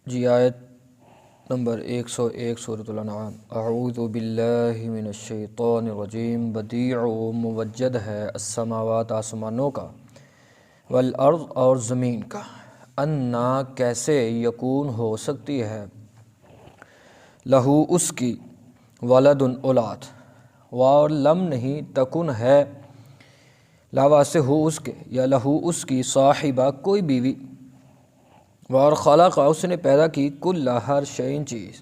جی آیت نمبر 101 سورۃ الانعام۔ اعوذ باللہ من الشیطان الرجیم۔ بدیع و موجد ہے السماوات آسمانوں کا، والارض اور زمین کا، انا کیسے یکون ہو سکتی ہے، لہو اس کی، ولد اولاد، اور لم نہیں تکن ہے، لاوا سے ہو اس کے یا لہو اس کی، صاحبہ کوئی بیوی، وار خلق اس نے پیدا کی، کل ہر شئین چیز،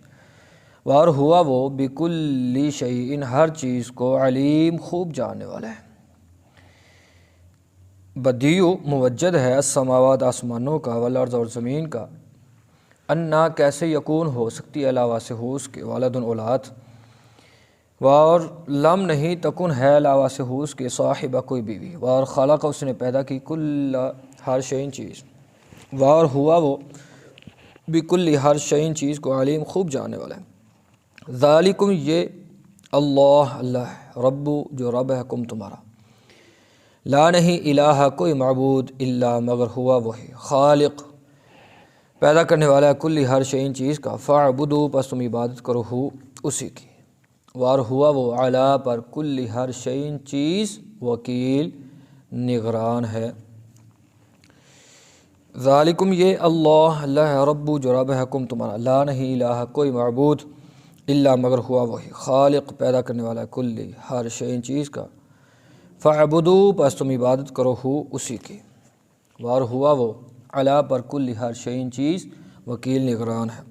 وار ہوا وہ بکل شئین ہر چیز کو، علیم خوب جاننے والا ہے۔ بدیع موجد ہے السماوات آسمانوں کا، والارض اور زمین کا، انا کیسے یکون ہو سکتی ہے، علاوہ سے ہو اس کے، ولد اولاد، اور لم نہیں تکن ہے، علاوہ سے ہو اس کے، صاحبہ کوئی بیوی، اور خلق اس نے پیدا کی، کل ہر شئین چیز، وار ہوا وہ بکل ہر شئین چیز کو، علیم خوب جاننے والا ہے۔ ذالکم یہ اللہ ہے، رب جو رب ہے، کم تمہارا، لا نہیں الہ کوئی معبود، الا مگر ہوا وہی، خالق پیدا کرنے والا ہے، کل ہر شئین چیز کا، فاعبدوا پس تم عبادت کرو ہو اسی کی، وار ہوا وہ علا پر کل ہر شئین چیز، وکیل نگران ہے۔ ذالکم یہ اللہ ہے، رب جو رب ہے، کم تمہارا، لا نہیں الہ کوئی معبود، الا مگر ہوا وہی، خالق پیدا کرنے والا ہے، کل ہر شئین چیز کا، فاعبدوا پس تم عبادت کرو ہو اسی کی، وار ہوا وہ علا پر کل ہر شئین چیز، وکیل نگران ہے۔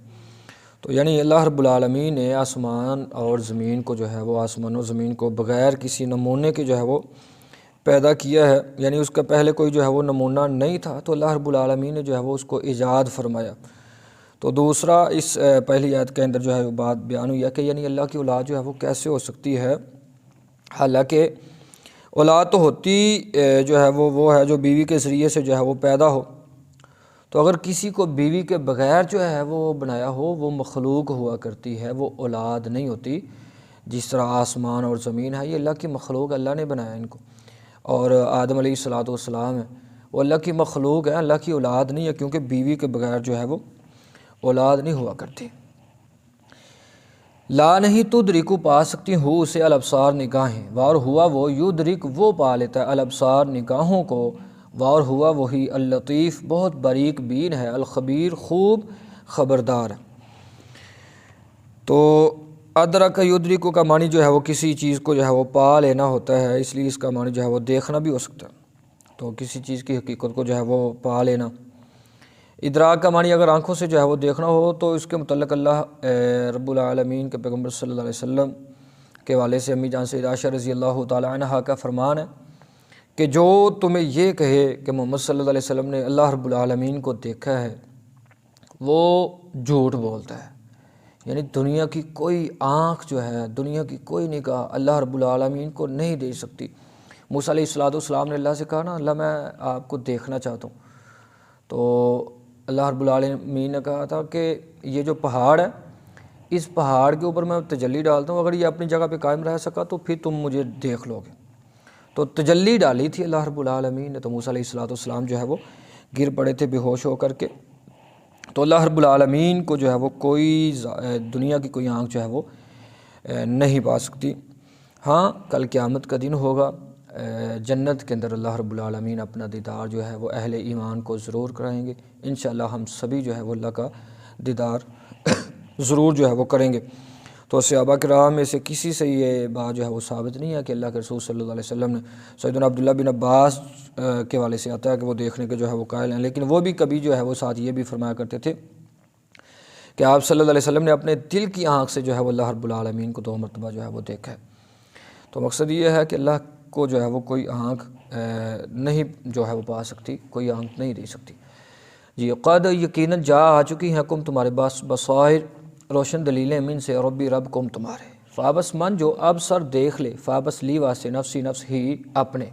تو یعنی اللہ رب العالمین نے آسمان اور زمین کو جو ہے وہ، آسمان و زمین کو بغیر کسی نمونے کے جو ہے وہ پیدا کیا ہے، یعنی اس کا پہلے کوئی جو ہے وہ نمونہ نہیں تھا، تو اللہ رب العالمین نے جو ہے وہ اس کو ایجاد فرمایا۔ تو دوسرا اس پہلی آیت کے اندر جو ہے وہ بات بیان ہوئی ہے کہ یعنی اللہ کی اولاد جو ہے وہ کیسے ہو سکتی ہے، حالانکہ اولاد تو ہوتی جو ہے وہ ہے جو بیوی کے ذریعے سے جو ہے وہ پیدا ہو، تو اگر کسی کو بیوی کے بغیر جو ہے وہ بنایا ہو، وہ مخلوق ہوا کرتی ہے، وہ اولاد نہیں ہوتی۔ جس طرح آسمان اور زمین ہے، یہ اللہ کی مخلوق، اللہ نے بنایا ان کو، اور آدم علیہ السلام ہے، وہ اللہ کی مخلوق ہے، اللہ کی اولاد نہیں ہے، کیونکہ بیوی کے بغیر جو ہے وہ اولاد نہیں ہوا کرتی۔ لا نہیں تدرکو پا سکتی ہو اسے الابصار نگاہیں، وار ہوا وہ یدرک وہ پا لیتا ہے الابصار نگاہوں کو، وار ہوا وہی اللطیف بہت باریک بین ہے، الخبیر خوب خبردار ہے۔ تو ادرک یدرکو کا معنی جو ہے وہ کسی چیز کو جو ہے وہ پا لینا ہوتا ہے، اس لیے اس کا معنی جو ہے وہ دیکھنا بھی ہو سکتا ہے، تو کسی چیز کی حقیقت کو جو ہے وہ پا لینا۔ ادراک کا معنی اگر آنکھوں سے جو ہے وہ دیکھنا ہو، تو اس کے متعلق اللہ رب العالمین کے پیغمبر صلی اللہ علیہ وسلم کے والے سے امی جان سیدہ عائشہ رضی اللہ تعالی عنہا کا فرمان ہے کہ جو تمہیں یہ کہے کہ محمد صلی اللہ علیہ وسلم نے اللہ رب العالمین کو دیکھا ہے، وہ جھوٹ بولتا ہے۔ یعنی دنیا کی کوئی آنکھ جو ہے، دنیا کی کوئی نگاہ اللہ رب العالمین کو نہیں دیکھ سکتی۔ موسیٰ علیہ السلام نے اللہ سے کہا نا، اللہ میں آپ کو دیکھنا چاہتا ہوں، تو اللہ رب العالمین نے کہا تھا کہ یہ جو پہاڑ ہے، اس پہاڑ کے اوپر میں تجلی ڈالتا ہوں، اگر یہ اپنی جگہ پہ قائم رہ سکا تو پھر تم مجھے دیکھ لو گے۔ تو تجلی ڈالی تھی اللہ رب العالمین نے، تو موسیٰ علیہ السلام جو ہے وہ گر پڑے تھے بے ہوش ہو کر کے۔ تو اللہ رب العالمین کو جو ہے وہ کوئی دنیا کی کوئی آنکھ جو ہے وہ نہیں پا سکتی۔ ہاں کل قیامت کا دن ہوگا، جنت کے اندر اللہ رب العالمین اپنا دیدار جو ہے وہ اہل ایمان کو ضرور کرائیں گے، انشاءاللہ ہم سبھی جو ہے وہ اللہ کا دیدار ضرور جو ہے وہ کریں گے۔ تو صحابہ کرام میں سے کسی سے یہ بات جو ہے وہ ثابت نہیں ہے کہ اللہ کے رسول صلی اللہ علیہ وسلم نے، سیدنا عبداللہ بن عباس کے والے سے آتا ہے کہ وہ دیکھنے کے جو ہے وہ قائل ہیں، لیکن وہ بھی کبھی جو ہے وہ ساتھ یہ بھی فرمایا کرتے تھے کہ آپ صلی اللہ علیہ وسلم نے اپنے دل کی آنکھ سے جو ہے وہ اللہ رب العالمین کو 2 مرتبہ جو ہے وہ دیکھا ہے۔ تو مقصد یہ ہے کہ اللہ کو جو ہے وہ کوئی آنکھ نہیں جو ہے وہ پا سکتی، کوئی آنکھ نہیں دے سکتی۔ جی قد یقیناً جا آ چکی ہیں کم تمہارے پاس بصائر روشن دلیلیں، من سے ربی رب کم تمہارے، فابس من جو اب سر دیکھ لے، فابس لی واسے نفسی نفس ہی اپنے،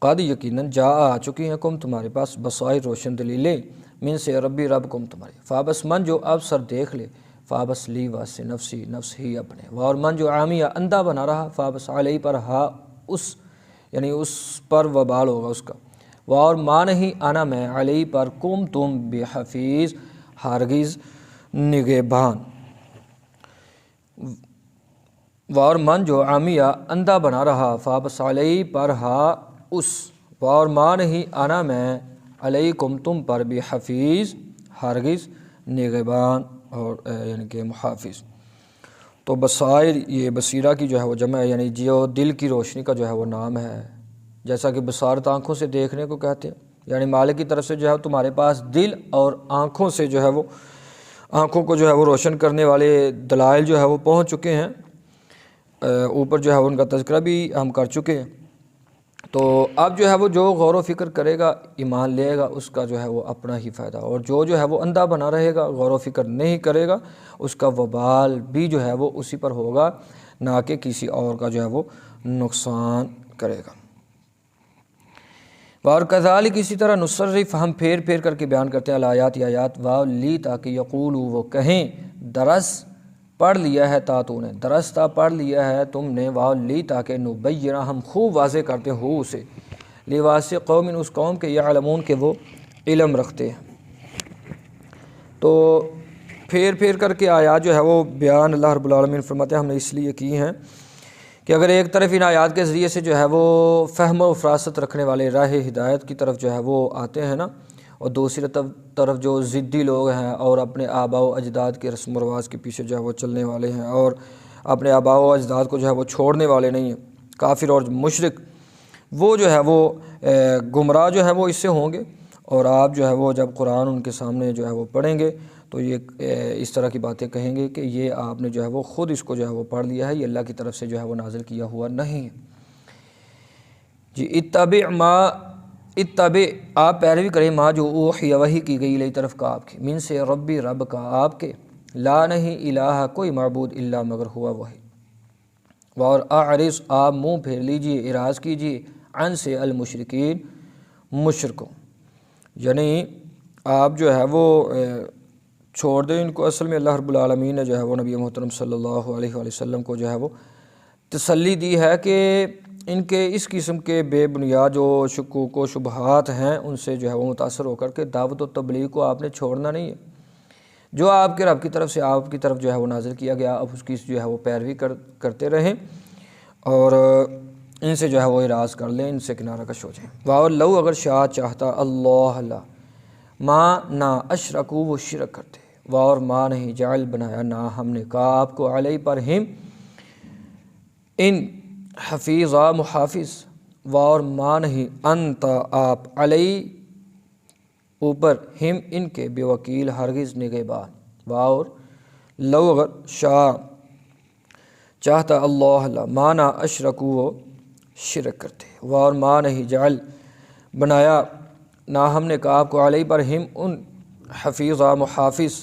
قد یقیناً جا آ چکی ہیں کم تمہارے پاس بصائر روشن دلیلیں، من سے ربی رب کم تمہارے، فابس من جو اب سر دیکھ لے، فابس لی واسے نفسی نفس ہی اپنے، اور من جو عامیہ اندھا بنا رہا، فابس علیہ پر ہا اس یعنی اس پر وبال ہوگا اس کا، اور ما نہیں انا میں علی پر کم تم بحفیظ ہرگز نگہبان، اور من جو عمیہ اندھا بنا رہا فابس علی پر ہا اس، اور ما نہیں انا میں علیکم تم پر بحفیظ ہرگز نگہبان اور یعنی کہ محافظ۔ تو بصائر یہ بصیرہ کی جو ہے وہ جمع ہے، یعنی جو دل کی روشنی کا جو ہے وہ نام ہے، جیسا کہ بصارت آنکھوں سے دیکھنے کو کہتے ہیں، یعنی مالک کی طرف سے جو ہے تمہارے پاس دل اور آنکھوں سے جو ہے وہ آنکھوں کو جو ہے وہ روشن کرنے والے دلائل جو ہے وہ پہنچ چکے ہیں، اوپر جو ہے ان کا تذکرہ بھی ہم کر چکے ہیں۔ تو اب جو ہے وہ جو غور و فکر کرے گا، ایمان لے گا، اس کا جو ہے وہ اپنا ہی فائدہ، اور جو ہے وہ اندھا بنا رہے گا، غور و فکر نہیں کرے گا، اس کا وبال بھی جو ہے وہ اسی پر ہوگا، نہ کہ کسی اور کا جو ہے وہ نقصان کرے گا۔ اور کذالک اسی طرح نصرف ہم پھیر پھیر کر کے بیان کرتے ہیں الآیات آیات لی تاکہ یقولوا وہ کہیں درس پڑھ لیا ہے تا تو نے، درس تا پڑھ لیا ہے تم نے، لی تاکہ نبینہ ہم خوب واضح کرتے ہو اسے، لواسع قوم اس قوم کے یعلمون کہ وہ علم رکھتے ہیں۔ تو پھیر پھیر کر کے آیات جو ہے وہ بیان اللہ رب العالمین فرماتے ہیں ہم نے اس لیے کی ہیں کہ اگر ایک طرف ان آیات کے ذریعے سے جو ہے وہ فہم و فراست رکھنے والے راہ ہدایت کی طرف جو ہے وہ آتے ہیں نا، اور دوسری طرف جو ضدی لوگ ہیں اور اپنے آباء و اجداد کے رسم و رواج کے پیچھے جو ہے وہ چلنے والے ہیں اور اپنے آباء و اجداد کو جو ہے وہ چھوڑنے والے نہیں ہیں، کافر اور مشرک، وہ جو ہے وہ گمراہ جو ہے وہ اس سے ہوں گے، اور آپ جو ہے وہ جب قرآن ان کے سامنے جو ہے وہ پڑھیں گے تو یہ اس طرح کی باتیں کہیں گے کہ یہ آپ نے جو ہے وہ خود اس کو جو ہے وہ پڑھ لیا ہے، یہ اللہ کی طرف سے جو ہے وہ نازل کیا ہوا نہیں ہے۔ جی اتبع آپ پیروی کریں ما جو اوحی وحی کی گئی الی طرف کا آپ کی، من سے ربی رب کا آپ کے، لا نہیں الہ کوئی معبود الا مگر ہوا وہی، اور اعرض آپ منہ پھیر لیجئے، اعراض کیجئے، عن سے المشرکین مشرکوں، یعنی آپ جو ہے وہ چھوڑ دیں ان کو۔ اصل میں اللہ رب العالمین نے جو ہے وہ نبی محترم صلی اللہ علیہ وآلہ وسلم کو جو ہے وہ تسلی دی ہے کہ ان کے اس قسم کے بے بنیاد جو شکوک و شبہات ہیں ان سے جو ہے وہ متاثر ہو کر کے دعوت و تبلیغ کو آپ نے چھوڑنا نہیں ہے، جو آپ کے رب کی طرف سے آپ کی طرف جو ہے وہ نازل کیا گیا، اب اس کی جو ہے وہ پیروی کرتے رہیں اور ان سے جو ہے وہ اعراض کر لیں، ان سے کنارہ کش ہو جائیں۔ لو اگر شاہ چاہتا اللہ ما نہ اشرکو وہ شرک کرتے، اور ما نہیں جعل بنایا نہ ہم نے کہا آپ کو علیہ پر ہم ان حفیظہ محافظ، اور ما نہیں انت آپ علیہ اوپر ہم ان کے بے وکیل ہرگز نگہبان، اور لو اگر شاہ چاہتا اللہ ما نہ اشرکو وہ شرک کرتے، اور ما نہیں جعل بنایا نہ ہم نے کہا آپ کو علیہ پر ہم ان حفیظہ محافظ،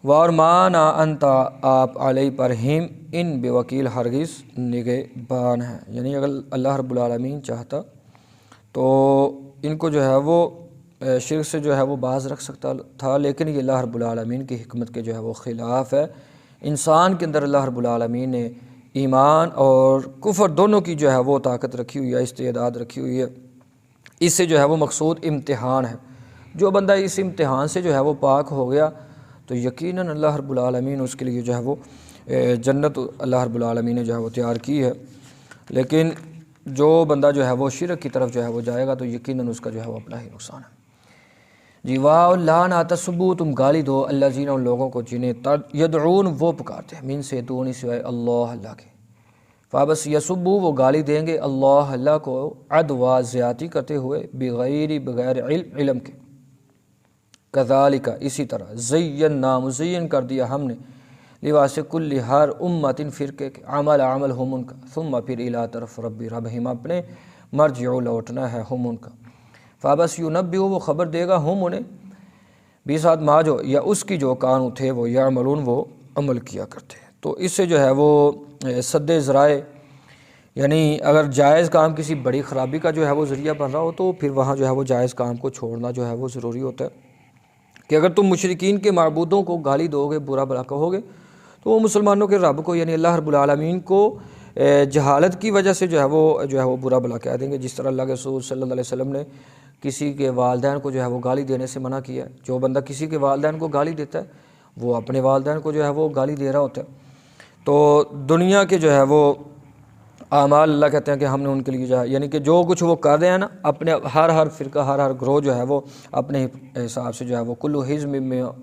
وار ما نہ انتا آپ علیہ پر ہم ان بے وکیل ہرگز نگہبان ہیں، یعنی اگر اللہ رب العالمین چاہتا تو ان کو جو ہے وہ شرک سے جو ہے وہ باز رکھ سکتا تھا، لیکن یہ اللہ رب العالمین کی حکمت کے جو ہے وہ خلاف ہے۔ انسان کے اندر اللہ رب العالمین نے ایمان اور کفر دونوں کی جو ہے وہ طاقت رکھی ہوئی ہے، استعداد رکھی ہوئی ہے، اس سے جو ہے وہ مقصود امتحان ہے۔ جو بندہ اس امتحان سے جو ہے وہ پاک ہو گیا تو یقیناً اللہ رب العالمین اس کے لیے جو ہے وہ جنت اللہ رب العالمین نے جو ہے وہ تیار کی ہے، لیکن جو بندہ جو ہے وہ شرک کی طرف جو ہے وہ جائے گا تو یقیناً اس کا جو ہے وہ اپنا ہی نقصان ہے۔ جی واہ لا نہ تسبو تم گالی دو اللہ جین ان لوگوں کو جنہیں یدعون وہ پکارتے ہیں، من سے دون سوائے اللہ کے، فابس یسبو وہ گالی دیں گے اللہ کو عدوا زیادتی کرتے ہوئے، بغیر علم کے، کذالک اسی طرح زینا مزین کر دیا ہم نے، لواسع کل ہر امت فرقے کے، عمل ہم ان کا، ثم پھر الی طرف ربی ربہم اپنے، مرجعو لوٹنا ہے ہم ان کا، فابس ینبئو وہ خبر دے گا ہم انہیں، بیسات ما جو یا اس کی جو کانو تھے وہ یعملون وہ عمل کیا کرتے ہیں۔ تو اس سے جو ہے وہ سد ذرائع، یعنی اگر جائز کام کسی بڑی خرابی کا جو ہے وہ ذریعہ بن رہا ہو تو پھر وہاں جو ہے وہ جائز کام کو چھوڑنا جو ہے وہ ضروری ہوتا ہے، کہ اگر تم مشرکین کے معبودوں کو گالی دو گے، برا بھلا کہو گے، تو وہ مسلمانوں کے رب کو یعنی اللہ رب العالمین کو جہالت کی وجہ سے جو ہے وہ برا بلا کہہ دیں گے، جس طرح اللہ کے رسول صلی اللہ علیہ وسلم نے کسی کے والدین کو جو ہے وہ گالی دینے سے منع کیا ہے۔ جو بندہ کسی کے والدین کو گالی دیتا ہے وہ اپنے والدین کو جو ہے وہ گالی دے رہا ہوتا ہے۔ تو دنیا کے جو ہے وہ اعمال اللہ کہتے ہیں کہ ہم نے ان کے لیے جو ہے یعنی کہ جو کچھ وہ کر رہے ہیں نا، اپنے ہر فرقہ ہر گروہ جو ہے وہ اپنے حساب سے جو ہے وہ کل حزب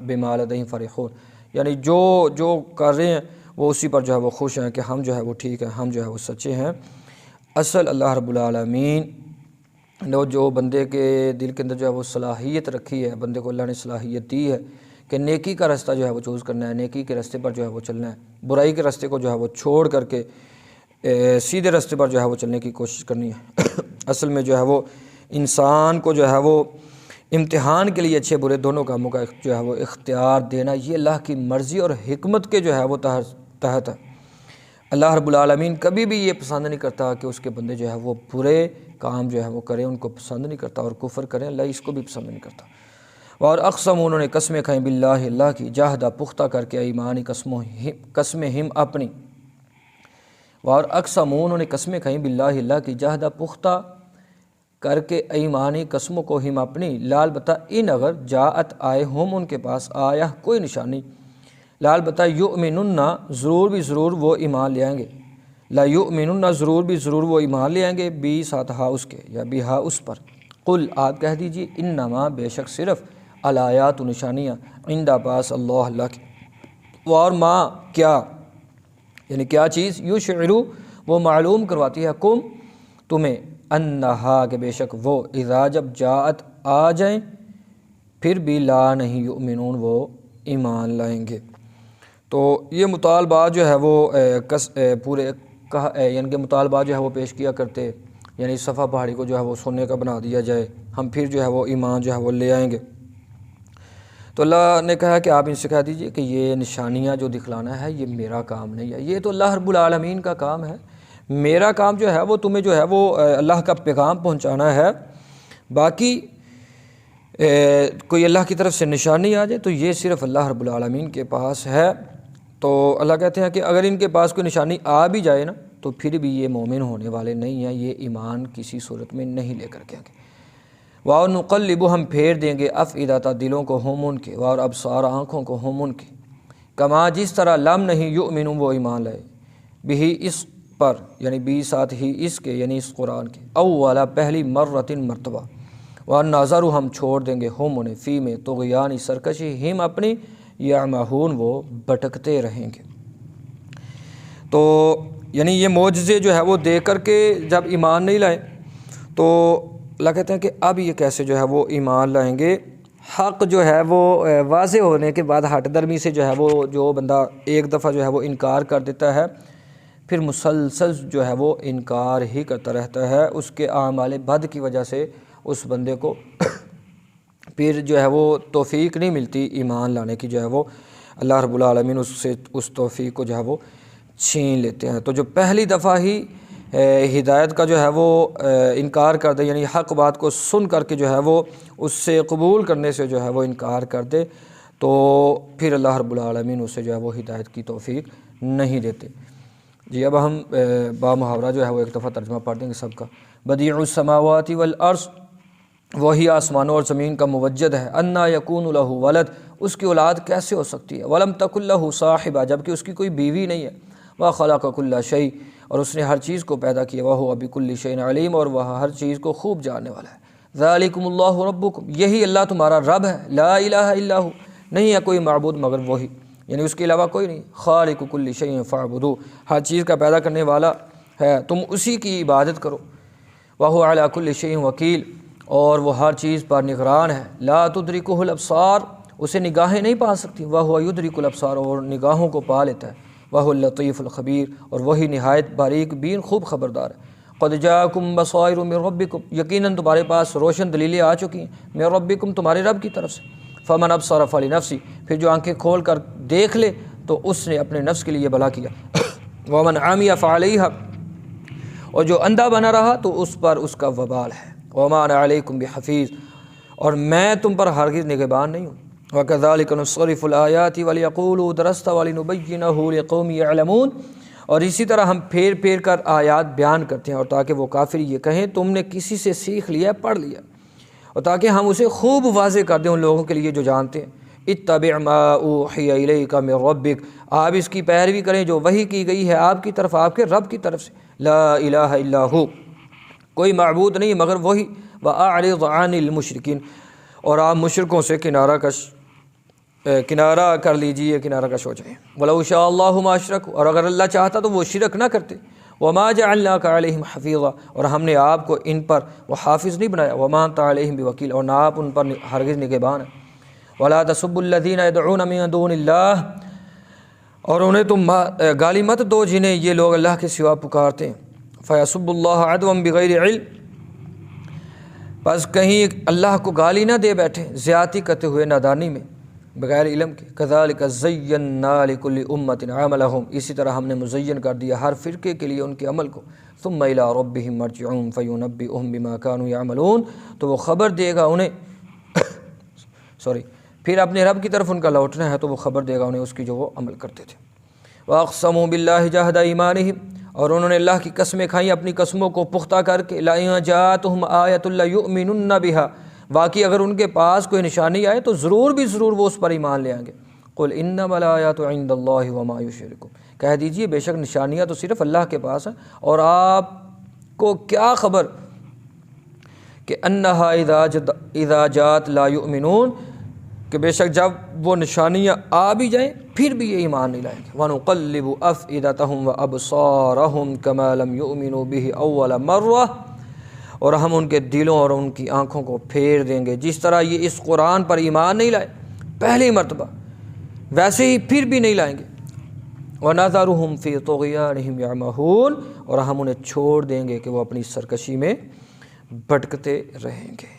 بما لدیہم فرحون، یعنی جو کر رہے ہیں وہ اسی پر جو ہے وہ خوش ہیں کہ ہم جو ہے وہ ٹھیک ہیں، ہم جو ہے وہ سچے ہیں۔ اصل اللہ رب العالمین نے جو بندے کے دل کے اندر جو ہے وہ صلاحیت رکھی ہے، بندے کو اللہ نے صلاحیت دی ہے کہ نیکی کا رستہ جو ہے وہ چوز کرنا ہے، نیکی کے راستے پر جو ہے وہ چلنا ہے، برائی کے راستے کو جو ہے وہ چھوڑ کر کے سیدھے راستے پر جو ہے وہ چلنے کی کوشش کرنی ہے۔ اصل میں جو ہے وہ انسان کو جو ہے وہ امتحان کے لیے اچھے برے دونوں کاموں کا جو ہے وہ اختیار دینا، یہ اللہ کی مرضی اور حکمت کے جو ہے وہ تحت ہے۔ اللہ رب العالمین کبھی بھی یہ پسند نہیں کرتا کہ اس کے بندے جو ہے وہ برے کام جو ہے وہ کریں، ان کو پسند نہیں کرتا، اور کفر کریں اللہ اس کو بھی پسند نہیں کرتا۔ اور اقسم انہوں نے قسمیں کھائیں باللہ اللہ کی، جاہدہ پختہ کر کے ایمانی قسمیں ہم اپنی، اور اقسم انہوں نے قسمیں کھائیں باللہ اللہ کی، جاہدہ پختہ کر کے ایمانی قسموں کو ہم اپنی، لال بتا ان اگر جاءت آئے ہم ان کے پاس آیا کوئی نشانی، لال بتا یؤمنن ضرور بھی ضرور وہ ایمان لے آئیں گے، لا یؤمنن ضرور بھی ضرور وہ ایمان لے آئیں گے، بی ساتھ ہا اس کے یا بی ہا اس پر، قل آپ کہہ دیجیے انما بے شک صرف الآیات نشانیاں عندہ پاس اللہ کی، اور ما کیا یعنی کیا چیز، یشعرو وہ معلوم کرواتی ہے کم تمہیں، انہا کہ بے شک وہ اذا جب جاءت آ جائیں پھر بھی لا نہیں یؤمنون وہ ایمان لائیں گے۔ تو یہ مطالبات جو ہے وہ پورے یعنی کہ مطالبات جو ہے وہ پیش کیا کرتے، یعنی صفا پہاڑی کو جو ہے وہ سونے کا بنا دیا جائے، ہم پھر جو ہے وہ ایمان جو ہے وہ لے آئیں گے۔ تو اللہ نے کہا کہ آپ ان سے کہہ دیجئے کہ یہ نشانیاں جو دکھلانا ہے یہ میرا کام نہیں ہے، یہ تو اللہ رب العالمین کا کام ہے، میرا کام جو ہے وہ تمہیں جو ہے وہ اللہ کا پیغام پہنچانا ہے، باقی کوئی اللہ کی طرف سے نشانی آ جائے تو یہ صرف اللہ رب العالمین کے پاس ہے۔ تو اللہ کہتے ہیں کہ اگر ان کے پاس کوئی نشانی آ بھی جائے نا تو پھر بھی یہ مومن ہونے والے نہیں ہیں، یہ ایمان کسی صورت میں نہیں لے کر کے آگے۔ وَنُقَلِّبُ ہم پھیر دیں گے افئدۃ دلوں کو ہم ان کے، اور ابصار آنکھوں کو ہم ان کی، کما جس طرح لم نہیں یؤمنوا وہ ایمان لائے، بھی اس پر یعنی بھی ساتھ ہی اس کے یعنی اس قرآن کے، اولا پہلی مرتن مرتبہ، وَنَظَرُ ہم چھوڑ دیں گے ہم انہیں فی میں طغیان سرکشی ہم اپنی، یعمہون وہ بھٹکتے رہیں گے۔ تو یعنی یہ معجزے جو ہے وہ دے کر کے جب ایمان نہیں لائے تو اللہ کہتے ہیں کہ اب یہ کیسے جو ہے وہ ایمان لائیں گے، حق جو ہے وہ واضح ہونے کے بعد ہٹ درمی سے جو ہے وہ جو بندہ ایک دفعہ جو ہے وہ انکار کر دیتا ہے پھر مسلسل جو ہے وہ انکار ہی کرتا رہتا ہے، اس کے اعمال بد کی وجہ سے اس بندے کو پھر جو ہے وہ توفیق نہیں ملتی ایمان لانے کی، جو ہے وہ اللہ رب العالمین اس سے اس توفیق کو جو ہے وہ چھین لیتے ہیں۔ تو جو پہلی دفعہ ہی ہدایت کا جو ہے وہ انکار کر دے، یعنی حق بات کو سن کر کے جو ہے وہ اس سے قبول کرنے سے جو ہے وہ انکار کر دے تو پھر اللہ رب العالمین اسے جو ہے وہ ہدایت کی توفیق نہیں دیتے۔ جی اب ہم با محاورہ جو ہے وہ ایک دفعہ ترجمہ پڑھ دیں گے سب کا۔ بدیع السماوات والارض وہی آسمانوں اور زمین کا موجد ہے، انا یکون لہ ولد اس کی اولاد کیسے ہو سکتی ہے، ولم تکن لہ صاحبہ جبکہ اس کی کوئی بیوی نہیں ہے، وخلق کل شیء اور اس نے ہر چیز کو پیدا کیا، وہو بکل شیء علیم اور وہ ہر چیز کو خوب جاننے والا ہے۔ ذالکم اللہ ربکم یہی اللہ تمہارا رب ہے، لا الہ الا ہو نہیں ہے کوئی معبود مگر وہی، یعنی اس کے علاوہ کوئی نہیں، خالق کل شیء فاعبدوہ ہر چیز کا پیدا کرنے والا ہے تم اسی کی عبادت کرو، وہو علی کل شیء وکیل اور وہ ہر چیز پر نگران ہے، لا تدرکہ الابصار اسے نگاہیں نہیں پا سکتی، وہو یدرک الابصار اور نگاہوں کو پا لیتا ہے، وہو اللطیف الخبیر اور وہی نہایت باریک بین خوب خبردار ہے۔ قد جاءکم بصائر من ربکم یقیناً تمہارے پاس روشن دلیلیں آ چکی ہیں، من ربکم تمہارے رب کی طرف سے، فمن ابصر فلنفسہ پھر جو آنکھیں کھول کر دیکھ لے تو اس نے اپنے نفس کے لیے بھلا کیا، ومن عمی فعلیہا اور جو اندھا بنا رہا تو اس پر اس کا وبال ہے، وما انا علیکم بحفیظ اور میں تم پر ہرگز نگہبان نہیں ہوں، وَكَذَلِكَ نُصْرِفُ الْآيَاتِ وَلِيَقُولُوا دَرَسْتَ وَلِنُبَيِّنَهُ لِقَوْمٍ يَعْلَمُونَ اور اسی طرح ہم پھیر پھیر کر آیات بیان کرتے ہیں، اور تاکہ وہ کافر یہ کہیں تم نے کسی سے سیکھ لیا، پڑھ لیا، اور تاکہ ہم اسے خوب واضح کر دیں ان لوگوں کے لیے جو جانتے ہیں۔ اتبع ما اوحی الیک من ربک، آپ اس کی پیروی کریں جو وحی کی گئی ہے آپ کی طرف آپ کے رب کی طرف سے، لا الہ الا ہو، کوئی معبود نہیں مگر وہی، واعرض عن المشرکین، اور آپ مشرکوں سے کنارہ کر لیجئے، کنارہ کش ہو جائیں۔ وَلَوْ شَاءَ اللَّهُ مَا اشْرَكُوا، اور اگر اللہ چاہتا تو وہ شرک نہ کرتے۔ وَمَا جَعَلْنَاكَ عَلَيْهِمْ حَفِيظًا، اور ہم نے آپ کو ان پر وہ حافظ نہیں بنایا۔ وَمَا أَنْتَ عَلَيْهِمْ بِوَكِيلٍ، اور نہ آپ ان پر ہرگز نگہبان ہیں۔ وَلَا تَسُبُّوا الَّذِينَ يَدْعُونَ مِن دُونِ اللَّهِ، اور انہیں تم گالی مت دو جنہیں یہ لوگ اللہ کے سوا پکارتے ہیں۔ فَيَسُبُّوا اللَّهَ عَدْوًا بِغَيْرِ عِلْمٍ، بس کہیں اللہ کو گالی نہ دے بیٹھے زیادتی کرتے ہوئے نادانی میں، بغیر علم کے۔ كَذَلِكَ زَيَّنَّا لِكُلِّ أُمَّةٍ عَمَلَهُمْ، اسی طرح ہم نے مزین کر دیا ہر فرقے کے لیے ان کے عمل کو۔ ثُمَّ إِلَىٰ رَبِّهِمْ مَرْجِعُهُمْ فَيُنَبِّئُهُم بِمَا كَانُوا يَعْمَلُونَ، تو وہ خبر دے گا انہیں پھر اپنے رب کی طرف ان کا لوٹنا ہے، تو وہ خبر دے گا انہیں اس کی جو وہ عمل کرتے تھے۔ وَأَقْسَمُوا بِاللَّهِ جَهْدَ أَيْمَانِهِمْ، اور انہوں نے اللہ کی قسمیں کھائیں اپنی قسموں کو پختہ کر کے، لَئِن جَاءَتْهُمْ آیَةٌ لَّيُؤْمِنُنَّ بِهَا، واقعی اگر ان کے پاس کوئی نشانی آئے تو ضرور وہ اس پر ایمان لے آئیں گے۔ قُلْ إِنَّمَا الْآيَاتُ عِندَ اللَّهِ وَمَا يُشْرِكُونَ، کہہ دیجئے بے شک نشانیاں تو صرف اللہ کے پاس ہیں، اور آپ کو کیا خبر کہ انہا اذا جات لا یؤمنون، کہ بے شک جب وہ نشانیاں آ بھی جائیں پھر بھی یہ ایمان نہیں لائیں گے۔ وَنُقَلِّبُ أَفْئِدَتَهُمْ وَأَبْصَارَهُمْ كَمَا لَمْ يُؤْمِنُوا بِهِ أَوَّلَ مَرَّةٍ، اور ہم ان کے دلوں اور ان کی آنکھوں کو پھیر دیں گے جس طرح یہ اس قرآن پر ایمان نہیں لائے پہلی مرتبہ، ویسے ہی پھر بھی نہیں لائیں گے۔ وَنَذَرُهُمْ فِي طُغْيَانِهِمْ يَعْمَهُونَ، اور ہم انہیں چھوڑ دیں گے کہ وہ اپنی سرکشی میں بھٹکتے رہیں گے۔